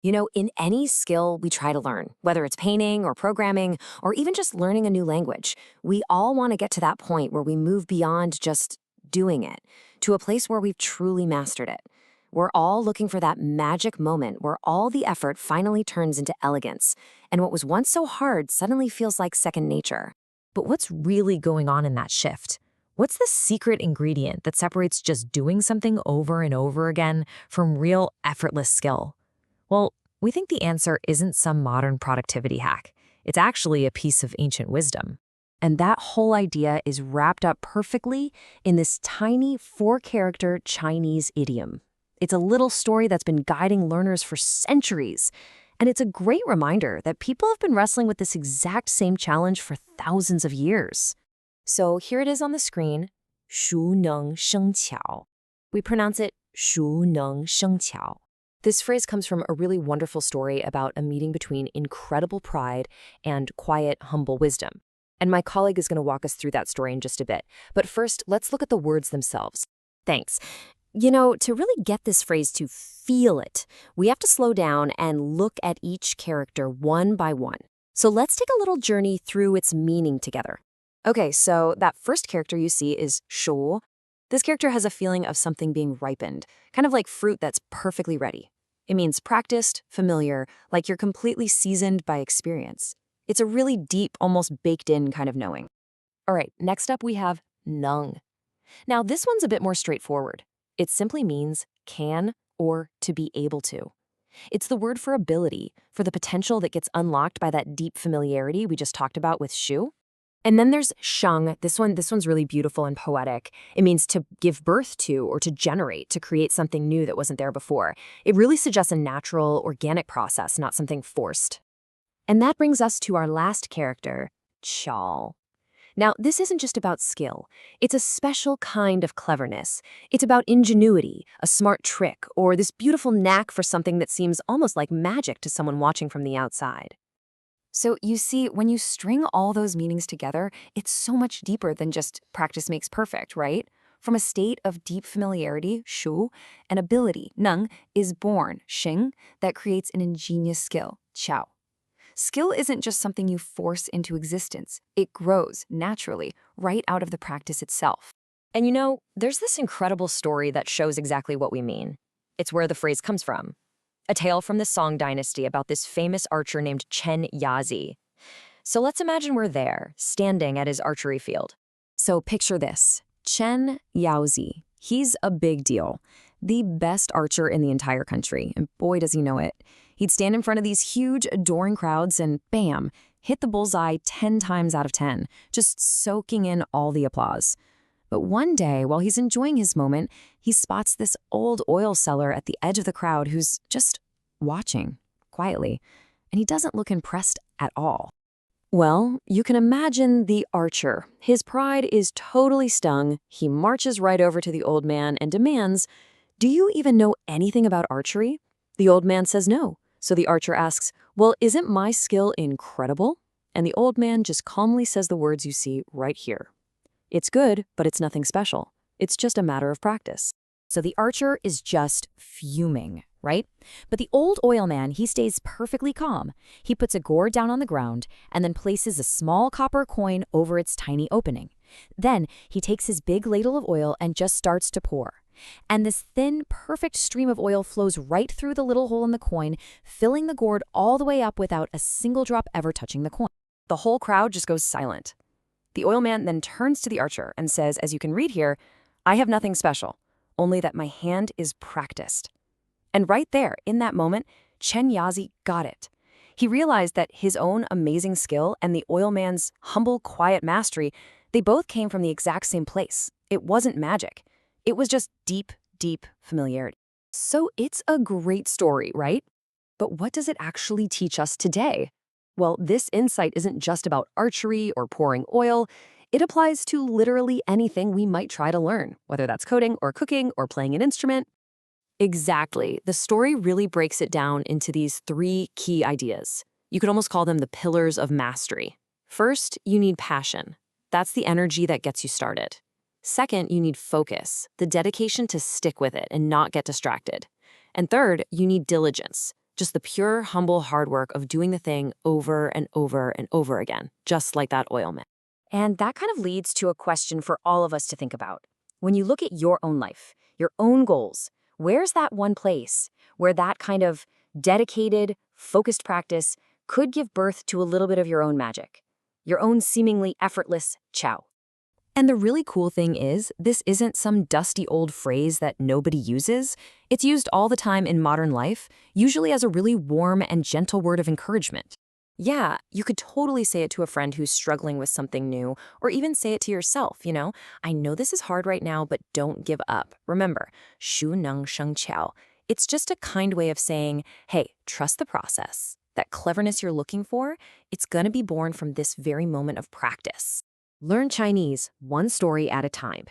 You know, in any skill we try to learn, whether it's painting or programming or even just learning a new language, we all want to get to that point where we move beyond just doing it to a place where we've truly mastered it. We're all looking for that magic moment where all the effort finally turns into elegance, and what was once so hard suddenly feels like second nature. But what's really going on in that shift? What's the secret ingredient that separates just doing something over and over again from real effortless skill? Well, we think the answer isn't some modern productivity hack. It's actually a piece of ancient wisdom. And that whole idea is wrapped up perfectly in this tiny 4-character Chinese idiom. It's a little story that's been guiding learners for centuries. And it's a great reminder that people have been wrestling with this exact same challenge for thousands of years. So here it is on the screen, Shú Néng Shēng Qiǎo. We pronounce it Shú Néng Shēng Qiǎo. This phrase comes from a really wonderful story about a meeting between incredible pride and quiet, humble wisdom. And my colleague is going to walk us through that story in just a bit. But first, let's look at the words themselves. Thanks. You know, to really get this phrase to feel it, we have to slow down and look at each character one by one. So let's take a little journey through its meaning together. Okay, so that first character you see is Shú. This character has a feeling of something being ripened, kind of like fruit that's perfectly ready. It means practiced, familiar, like you're completely seasoned by experience. It's a really deep, almost baked-in kind of knowing. All right, next up we have Neng. Now this one's a bit more straightforward. It simply means can or to be able to. It's the word for ability, for the potential that gets unlocked by that deep familiarity we just talked about with Shú. And then there's Sheng. This one's really beautiful and poetic. It means to give birth to or to generate, to create something new that wasn't there before. It really suggests a natural, organic process, not something forced. And that brings us to our last character, Qiǎo. Now, this isn't just about skill. It's a special kind of cleverness. It's about ingenuity, a smart trick, or this beautiful knack for something that seems almost like magic to someone watching from the outside. So you see, when you string all those meanings together, it's so much deeper than just practice makes perfect, right? From a state of deep familiarity, Shú, an ability, Neng, is born, Sheng, that creates an ingenious skill, Qiǎo. Skill isn't just something you force into existence. It grows, naturally, right out of the practice itself. And you know, there's this incredible story that shows exactly what we mean. It's where the phrase comes from. A tale from the Song Dynasty about this famous archer named Chen Yaozi. So let's imagine we're there, standing at his archery field. So picture this. Chen Yaozi. He's a big deal. The best archer in the entire country, and boy does he know it. He'd stand in front of these huge, adoring crowds and bam, hit the bullseye 10 times out of 10, just soaking in all the applause. But one day, while he's enjoying his moment, he spots this old oil seller at the edge of the crowd who's just watching, quietly, and he doesn't look impressed at all. Well, you can imagine the archer. His pride is totally stung. He marches right over to the old man and demands, "Do you even know anything about archery?" The old man says no. So the archer asks, "Well, isn't my skill incredible?" And the old man just calmly says the words you see right here. "It's good, but it's nothing special. It's just a matter of practice." So the archer is just fuming, right? But the old oil man, he stays perfectly calm. He puts a gourd down on the ground and then places a small copper coin over its tiny opening. Then he takes his big ladle of oil and just starts to pour. And this thin, perfect stream of oil flows right through the little hole in the coin, filling the gourd all the way up without a single drop ever touching the coin. The whole crowd just goes silent. The oil man then turns to the archer and says, as you can read here, "I have nothing special, only that my hand is practiced." And right there, in that moment, Chen Yaozi got it. He realized that his own amazing skill and the oil man's humble, quiet mastery, they both came from the exact same place. It wasn't magic. It was just deep, deep familiarity. So it's a great story, right? But what does it actually teach us today? Well, this insight isn't just about archery or pouring oil. It applies to literally anything we might try to learn, whether that's coding or cooking or playing an instrument. Exactly. The story really breaks it down into these 3 key ideas. You could almost call them the pillars of mastery. First, you need passion. That's the energy that gets you started. Second, you need focus, the dedication to stick with it and not get distracted. And third, you need diligence, Just the pure, humble hard work of doing the thing over and over and over again, just like that oil man. And that kind of leads to a question for all of us to think about. When you look at your own life, your own goals, where's that one place where that kind of dedicated, focused practice could give birth to a little bit of your own magic, your own seemingly effortless qiǎo? And the really cool thing is, this isn't some dusty old phrase that nobody uses. It's used all the time in modern life, usually as a really warm and gentle word of encouragement. Yeah, you could totally say it to a friend who's struggling with something new, or even say it to yourself, I know this is hard right now, but don't give up. Remember, Shú Néng Shēng Qiǎo. It's just a kind way of saying, hey, trust the process. That cleverness you're looking for, it's gonna be born from this very moment of practice. Learn Chinese one story at a time.